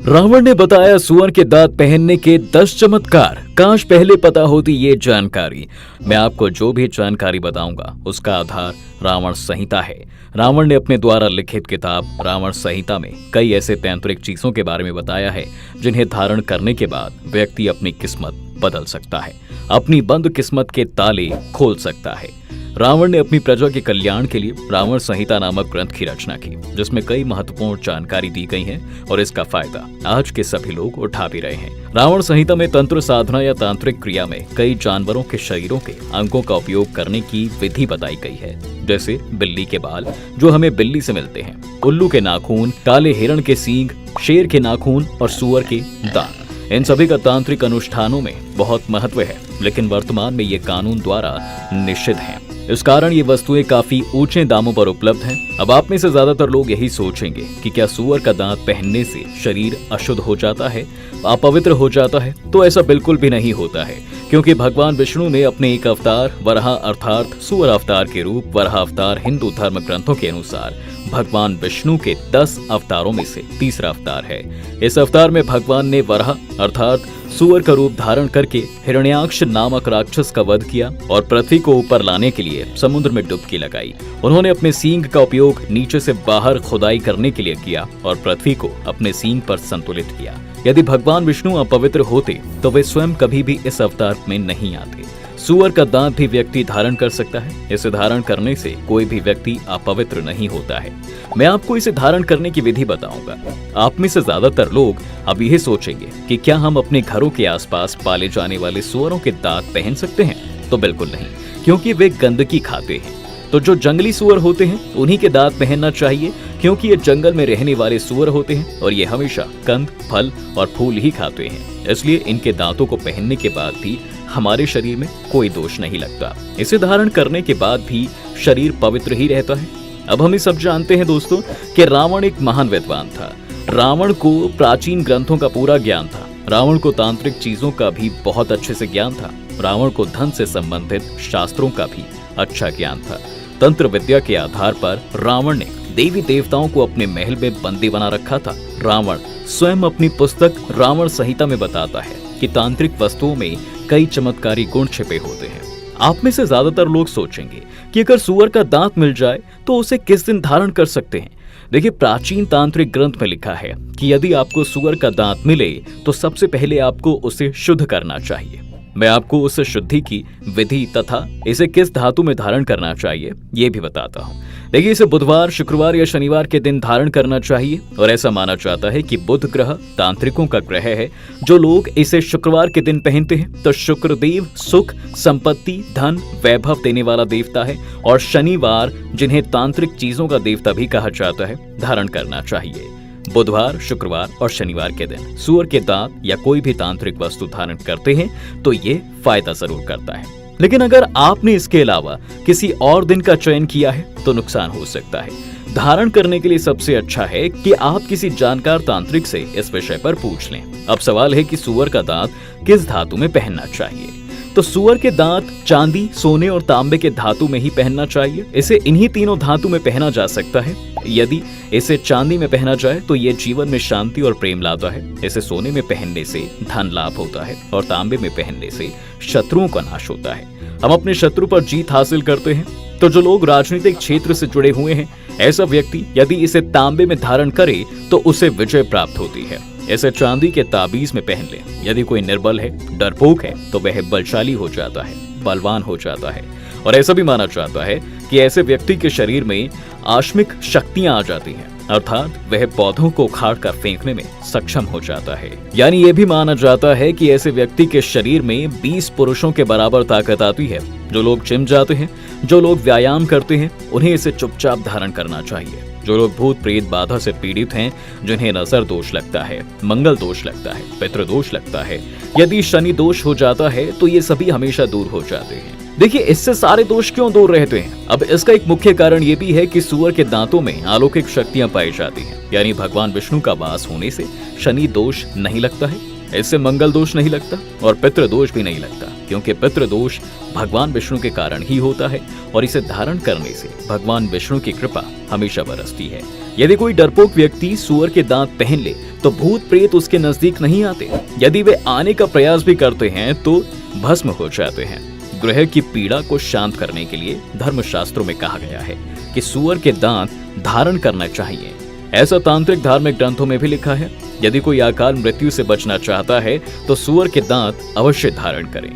रावण ने बताया सुअर के दांत पहनने के 10 चमत्कार। काश पहले पता होती ये जानकारी। मैं आपको जो भी जानकारी बताऊंगा उसका आधार रावण संहिता है। रावण ने अपने द्वारा लिखित किताब रावण संहिता में कई ऐसे तांत्रिक चीजों के बारे में बताया है जिन्हें धारण करने के बाद व्यक्ति अपनी किस्मत बदल सकता है, अपनी बंद किस्मत के ताले खोल सकता है। रावण ने अपनी प्रजा के कल्याण के लिए रावण संहिता नामक ग्रंथ की रचना की, जिसमें कई महत्वपूर्ण जानकारी दी गई है और इसका फायदा आज के सभी लोग उठा भी रहे हैं। रावण संहिता में तंत्र साधना या तांत्रिक क्रिया में कई जानवरों के शरीरों के अंगों का उपयोग करने की विधि बताई गई है, जैसे बिल्ली के बाल जो हमें बिल्ली से मिलते हैं, उल्लू के नाखून, काले हिरण के सींग, शेर के नाखून और सुअर के दांत। इन सभी का तांत्रिक अनुष्ठानों में बहुत महत्व है, लेकिन वर्तमान में ये कानून द्वारा निषिद्ध है। इस कारण ये वस्तुएं काफी ऊंचे दामों पर उपलब्ध हैं। अब आप में से ज्यादातर लोग यही सोचेंगे कि क्या सुअर का दांत पहनने से शरीर अशुद्ध हो जाता है, अपवित्र हो जाता है? तो ऐसा बिल्कुल भी नहीं होता है, क्योंकि भगवान विष्णु ने अपने एक अवतार वराह अर्थात सुअर अवतार के रूप वराह अवतार हिंदू धर्म ग्रंथों के अनुसार भगवान विष्णु के 10 अवतारों में से तीसरा अवतार है। इस अवतार में भगवान ने वराह अर्थात सुअर का रूप धारण करके हिरण्याक्ष नामक राक्षस का वध किया और पृथ्वी को ऊपर लाने के लिए समुद्र में डुबकी लगाई। उन्होंने अपने सींग का उपयोग नीचे से बाहर खुदाई करने के लिए किया और पृथ्वी को अपने सींग पर संतुलित किया। यदि भगवान विष्णु अपवित्र होते तो वे स्वयं कभी भी इस अवतार में नहीं आते। सुअर का दांत भी व्यक्ति धारण कर सकता है। इसे धारण करने से कोई भी व्यक्ति अपवित्र नहीं होता है। मैं आपको इसे धारण करने की विधि बताऊंगा। आप में से ज्यादातर लोग अब यही सोचेंगे कि क्या हम अपने घरों के आसपास पाले जाने वाले सुअरों के दांत पहन सकते हैं? तो बिल्कुल नहीं, क्योंकि वे गंदगी खाते हैं। तो जो जंगली सुअर होते हैं उन्हीं के दांत पहनना चाहिए, क्योंकि ये जंगल में रहने वाले सुअर होते हैं और ये हमेशा कंद, फल और फूल ही खाते हैं। इसलिए इनके दांतों को पहनने के बाद भी हमारे शरीर में कोई दोष नहीं लगता। इसे धारण करने के बाद भी शरीर पवित्र ही रहता है। अब हम ये सब जानते हैं दोस्तों कि रावण एक महान विद्वान था। रावण को प्राचीन ग्रंथों का पूरा ज्ञान था। रावण को तांत्रिक चीजों का भी बहुत अच्छे से ज्ञान था। रावण को धन से संबंधित शास्त्रों का भी अच्छा ज्ञान था। तंत्र विद्या के आधार पर रावण ने देवी देवताओं को अपने महल में बंदी बना रखा था। रावण स्वयं अपनी पुस्तक रावण संहिता में बताता है कि तांत्रिक वस्तुओं में कई चमत्कारी गुण छिपे होते हैं। आप में से ज्यादातर लोग सोचेंगे कि अगर सुअर का दांत मिल जाए तो उसे किस दिन धारण कर सकते हैं? देखिए, प्राचीन तांत्रिक ग्रंथ में लिखा है कि यदि आपको सुअर का दांत मिले तो सबसे पहले आपको उसे शुद्ध करना चाहिए। मैं आपको उस शुद्धि की विधि तथा इसे किस धातु में धारण करना चाहिए ये भी बताता हूँ। देखिए, इसे बुधवार, शुक्रवार या शनिवार के दिन धारण करना चाहिए और ऐसा माना जाता है कि बुध ग्रह तांत्रिकों का ग्रह है। जो लोग इसे शुक्रवार के दिन पहनते हैं तो शुक्रदेव सुख, संपत्ति, धन, वैभव देने वाला देवता है और शनिवार, जिन्हें तांत्रिक चीजों का देवता भी कहा जाता है, धारण करना चाहिए। बुधवार, शुक्रवार और शनिवार के दिन सुअर के दांत या कोई भी तांत्रिक वस्तु धारण करते हैं तो ये फायदा जरूर करता है। लेकिन अगर आपने इसके अलावा किसी और दिन का चयन किया है तो नुकसान हो सकता है। धारण करने के लिए सबसे अच्छा है कि आप किसी जानकार तांत्रिक से इस विषय पर पूछ लें। अब सवाल है कि सुअर का दांत किस धातु में पहनना चाहिए? तो सुअर के दांत चांदी, सोने और तांबे के धातु में ही पहनना चाहिए। इसे इन्हीं तीनों धातु में पहना जा सकता है। यदि इसे चांदी में पहना जाए तो ये जीवन में शांति और प्रेम लाता है। इसे सोने में पहनने से धन लाभ होता है और तांबे में पहनने से शत्रुओं का नाश होता है। हम अपने शत्रु पर जीत हासिल करते हैं। तो जो लोग राजनीतिक क्षेत्र से जुड़े हुए हैं, ऐसा व्यक्ति यदि इसे तांबे में धारण करे तो उसे विजय प्राप्त होती है। इसे चांदी के ताबीज में पहन ले। यदि कोई निर्बल है, डरपोक है, तो वह बलशाली हो जाता है, बलवान हो जाता है। और ऐसा भी माना जाता है कि ऐसे व्यक्ति के शरीर में आश्मिक शक्तियां आ जाती हैं, अर्थात वह पौधों को उखाड़ कर फेंकने में सक्षम हो जाता है। यानी ये भी माना जाता है कि ऐसे व्यक्ति के शरीर में 20 पुरुषों के बराबर ताकत आती है। जो लोग जिम जाते हैं, जो लोग व्यायाम करते हैं, उन्हें इसे चुपचाप धारण करना चाहिए। जो लोग भूत प्रेत बाधा से पीड़ित हैं, जिन्हें नजर दोष लगता है, मंगल दोष लगता है, पितृ दोष लगता है, यदि शनि दोष हो जाता है तो ये सभी हमेशा दूर हो जाते हैं। देखिए, इससे सारे दोष क्यों दूर रहते हैं? अब इसका एक मुख्य कारण ये भी है कि सुअर के दांतों में अलौकिक शक्तियां पाई जाती हैं। यानी भगवान विष्णु का वास होने से शनि दोष नहीं लगता है, इससे मंगल दोष नहीं लगता और पितृ दोष भी नहीं लगता, क्योंकि पितृ दोष भगवान विष्णु के कारण ही होता है और इसे धारण करने से भगवान विष्णु की कृपा हमेशा बरसती है। यदि कोई डरपोक व्यक्ति सूअर के दांत पहन ले तो भूत प्रेत उसके नजदीक नहीं आते। यदि वे आने का प्रयास भी करते हैं तो भस्म हो जाते हैं। ग्रह की पीड़ा को शांत करने के लिए धर्मशास्त्रों में कहा गया है कि सूअर के दांत धारण करना चाहिए। ऐसा तांत्रिक धार्मिक ग्रंथों में भी लिखा है। यदि कोई अकाल मृत्यु से बचना चाहता है तो सूअर के दांत अवश्य धारण करें।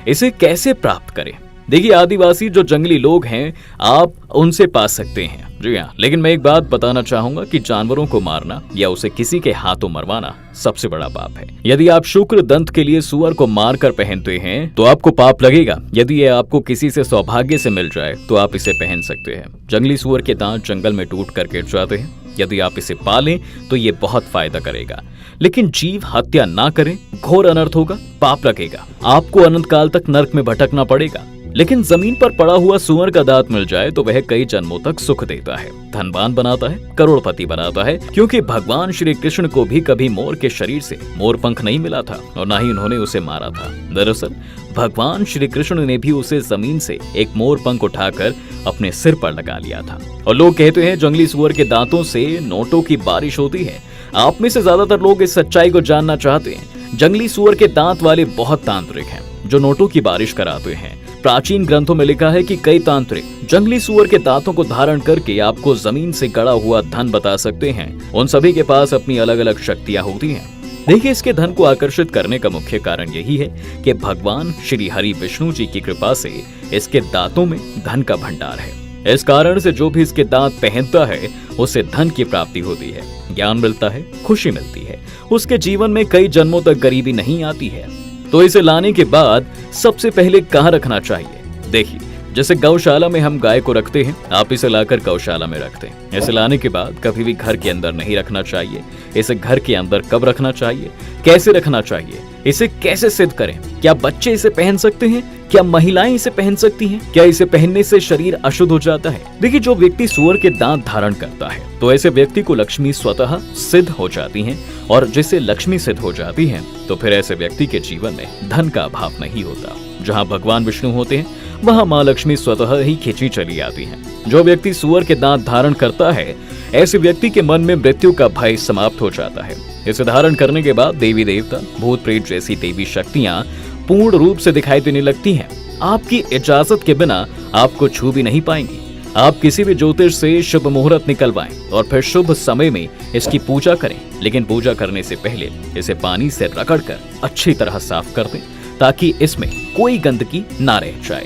इसे कैसे प्राप्त करें? देखिए, आदिवासी जो जंगली लोग हैं आप उनसे पा सकते हैं। जी हाँ, लेकिन मैं एक बात बताना चाहूंगा कि जानवरों को मारना या उसे किसी के हाथों मरवाना सबसे बड़ा पाप है। यदि आप शुक्र दंत के लिए सूअर को मारकर पहनते हैं तो आपको पाप लगेगा। यदि ये आपको किसी से सौभाग्य से मिल जाए तो आप इसे पहन सकते हैं। जंगली सूअर के दांत जंगल में टूट कर गिर जाते हैं। यदि आप इसे पालें तो ये बहुत फायदा करेगा, लेकिन जीव हत्या ना करें, घोर अनर्थ होगा, पाप लगेगा। आपको अनंत काल तक नर्क में भटकना पड़ेगा। लेकिन जमीन पर पड़ा हुआ सूअर का दांत मिल जाए तो वह कई जन्मों तक सुख देता है, धनवान बनाता है, करोड़पति बनाता है। क्योंकि भगवान श्री कृष्ण को भी कभी मोर के शरीर से मोर पंख नहीं मिला था और न ही उन्होंने उसे मारा था। दरअसल भगवान श्री कृष्ण ने भी उसे जमीन से एक मोर पंख उठाकर अपने सिर पर लगा लिया था। और लोग कहते हैं जंगली सूअर के दांतों से नोटों की बारिश होती है। आप में से ज्यादातर लोग इस सच्चाई को जानना चाहते हैं। जंगली सूअर के दांत वाले बहुत तांत्रिक हैं जो नोटों की बारिश कराते हैं। प्राचीन ग्रंथों में लिखा है कि कई तांत्रिक जंगली सूअर के दांतों को धारण करके आपको जमीन से गड़ा हुआ धन बता सकते हैं। उन सभी के पास अपनी अलग अलग शक्तियां होती हैं। देखिए, इसके धन को आकर्षित करने का मुख्य कारण यही है कि भगवान श्री हरि विष्णु जी की कृपा से इसके दांतों में धन का भंडार है। इस कारण से जो भी इसके दांत पहनता है उसे धन की प्राप्ति होती है, ज्ञान मिलता है, खुशी मिलती है, उसके जीवन में कई जन्मों तक गरीबी नहीं आती है। तो इसे लाने के बाद सबसे पहले कहाँ रखना चाहिए? देखिए, जैसे गौशाला में हम गाय को रखते हैं, आप इसे लाकर गौशाला में रखते हैं। इसे लाने के बाद कभी भी घर के अंदर नहीं रखना चाहिए। इसे घर के अंदर कब रखना चाहिए, कैसे रखना चाहिए, इसे कैसे सिद्ध करें? क्या बच्चे इसे पहन सकते हैं? क्या महिलाएं इसे पहन सकती हैं? क्या इसे पहनने से शरीर अशुद्ध हो जाता है? देखिए, जो व्यक्ति सूअर के दांत धारण करता है तो ऐसे व्यक्ति को लक्ष्मी स्वतः सिद्ध हो जाती हैं, और जिससे लक्ष्मी सिद्ध हो जाती है तो फिर ऐसे व्यक्ति के जीवन में धन का अभाव नहीं होता। जहाँ भगवान विष्णु होते हैं वहाँ माँ लक्ष्मी स्वतः ही खींची चली आती हैं। जो व्यक्ति सूअर के दांत धारण करता है ऐसे व्यक्ति के मन में मृत्यु का भय समाप्त हो जाता है। इसे धारण करने के बाद देवी देवता, भूत प्रेत जैसी देवी शक्तियाँ पूर्ण रूप से दिखाई देने लगती हैं। आपकी इजाजत के बिना आपको छू भी नहीं पाएंगी। आप किसी भी ज्योतिष से शुभ मुहूर्त निकलवाएं और फिर शुभ समय में इसकी पूजा करें। लेकिन पूजा करने से पहले इसे पानी से रगड़कर अच्छी तरह साफ कर दें ताकि इसमें कोई गंदगी ना रह जाए।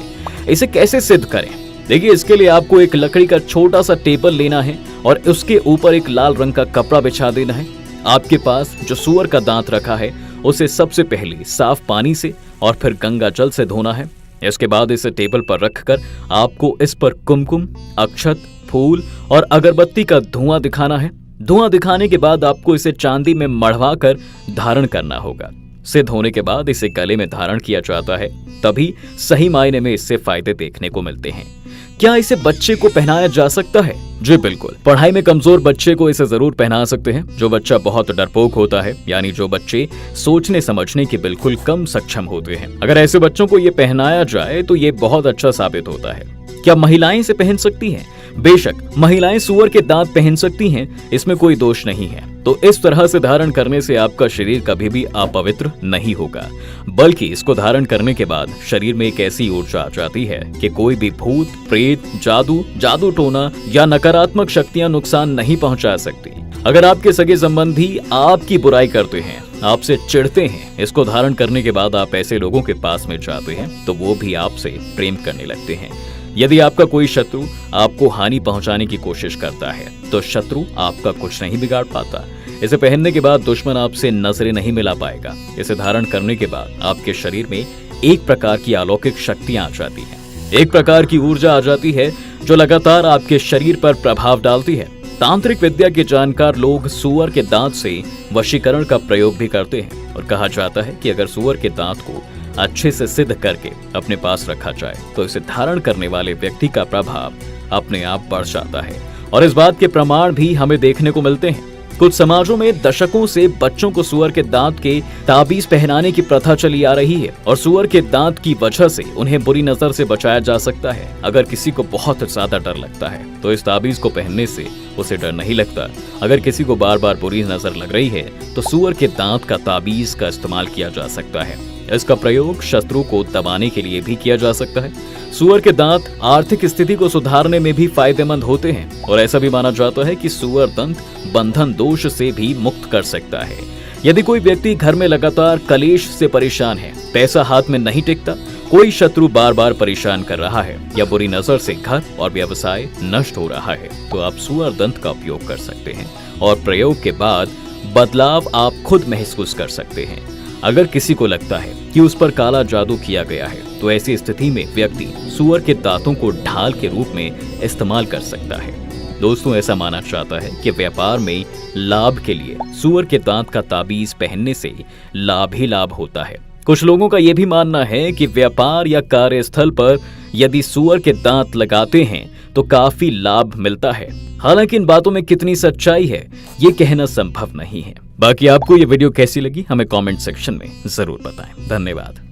इसे कैसे सिद्ध करें? देखिए, इसके लिए आपको एक लकड़ी का छोटा सा टेबल लेना है और उसके ऊपर एक लाल रंग का कपड़ा बिछा देना है। आपके पास जो सूअर का दांत रखा है उसे सबसे पहले साफ पानी से और फिर गंगा जल से धोना है। इसके बाद इसे टेबल पर रखकर आपको इस पर कुमकुम, अक्षत, फूल और अगरबत्ती का धुआं दिखाना है। धुआं दिखाने के बाद आपको इसे चांदी में मढ़वा कर धारण करना होगा। सिद्ध होने के बाद इसे गले में धारण किया जाता है, तभी सही मायने में इससे फायदे देखने को मिलते हैं। क्या इसे बच्चे को पहनाया जा सकता है? जी बिल्कुल। पढ़ाई में कमजोर बच्चे को इसे जरूर पहना सकते हैं। जो बच्चा बहुत डरपोक होता है, यानी जो बच्चे सोचने समझने के बिल्कुल कम सक्षम होते हैं, अगर ऐसे बच्चों को ये पहनाया जाए तो ये बहुत अच्छा साबित होता है। क्या महिलाएं इसे पहन सकती हैं? बेशक, महिलाएं सूअर के दांत पहन सकती हैं, इसमें कोई दोष नहीं है। तो इस तरह से धारण करने से आपका शरीर कभी भी अपवित्र नहीं होगा, बल्कि इसको धारण करने के बाद शरीर में एक ऐसी ऊर्जा आ जाती है कि कोई भी भूत, प्रेत, जादू टोना या नकारात्मक शक्तियां नुकसान नहीं पहुंचा सकती। अगर आपके सगे संबंधी आपकी बुराई करते हैं, आपसे चिढ़ते हैं, इसको धारण करने के बाद आप ऐसे लोगों के पास में जाते हैं तो वो भी आपसे प्रेम करने लगते हैं। यदि आपका कोई शत्रु आपको हानि पहुंचाने की कोशिश करता है तो शत्रु आपका कुछ नहीं बिगाड़ पाता। इसे पहनने के बाद दुश्मन आपसे नजरें नहीं मिला पाएगा। इसे धारण करने के बाद आपके शरीर में एक प्रकार की अलौकिक शक्तियां आ जाती हैं, एक प्रकार की ऊर्जा आ जाती है जो लगातार आपके शरीर पर प्रभाव डालती है। तांत्रिक विद्या के जानकार लोग सूअर के दांत से वशीकरण का प्रयोग भी करते हैं और कहा जाता है कि अगर सूअर के दांत को अच्छे से सिद्ध करके अपने पास रखा जाए तो इसे धारण करने वाले व्यक्ति का प्रभाव अपने आप बढ़ जाता है। और इस बात के प्रमाण भी हमें देखने को मिलते हैं। कुछ समाजों में दशकों से बच्चों को सुअर के दांत के ताबीज पहनाने की प्रथा चली आ रही है और सुअर के दांत की वजह से उन्हें बुरी नजर से बचाया जा सकता है। अगर किसी को बहुत ज्यादा डर लगता है तो इस ताबीज को पहनने से उसे डर नहीं लगता। अगर किसी को बार बार बुरी नजर लग रही है तो सुअर के दांत का ताबीज का इस्तेमाल किया जा सकता है। इसका प्रयोग शत्रु को दबाने के लिए भी किया जा सकता है। सुअर के दांत आर्थिक स्थिति को सुधारने में भी फायदेमंद होते हैं और ऐसा भी माना जाता है कि सुअर दंत बंधन दोष से भी मुक्त कर सकता है। यदि कोई व्यक्ति घर में लगातार कलेश से परेशान है, पैसा हाथ में नहीं टिकता, कोई शत्रु बार बार परेशान कर रहा है या बुरी नजर से घर और व्यवसाय नष्ट हो रहा है, तो आप सुअर दंत का उपयोग कर सकते हैं और प्रयोग के बाद बदलाव आप खुद महसूस कर सकते हैं। अगर किसी को लगता है कि उस पर काला जादू किया गया है तो ऐसी स्थिति में व्यक्ति सुअर के दांतों को ढाल के रूप में इस्तेमाल कर सकता है। दोस्तों, ऐसा माना जाता है कि व्यापार में लाभ के लिए सुअर के दांत का ताबीज पहनने से लाभ ही लाभ होता है। कुछ लोगों का यह भी मानना है कि व्यापार या कार्यस्थल पर यदि सुअर के दांत लगाते हैं तो काफी लाभ मिलता है। हालांकि इन बातों में कितनी सच्चाई है ये कहना संभव नहीं है। बाकी आपको ये वीडियो कैसी लगी हमें कमेंट सेक्शन में जरूर बताएं। धन्यवाद।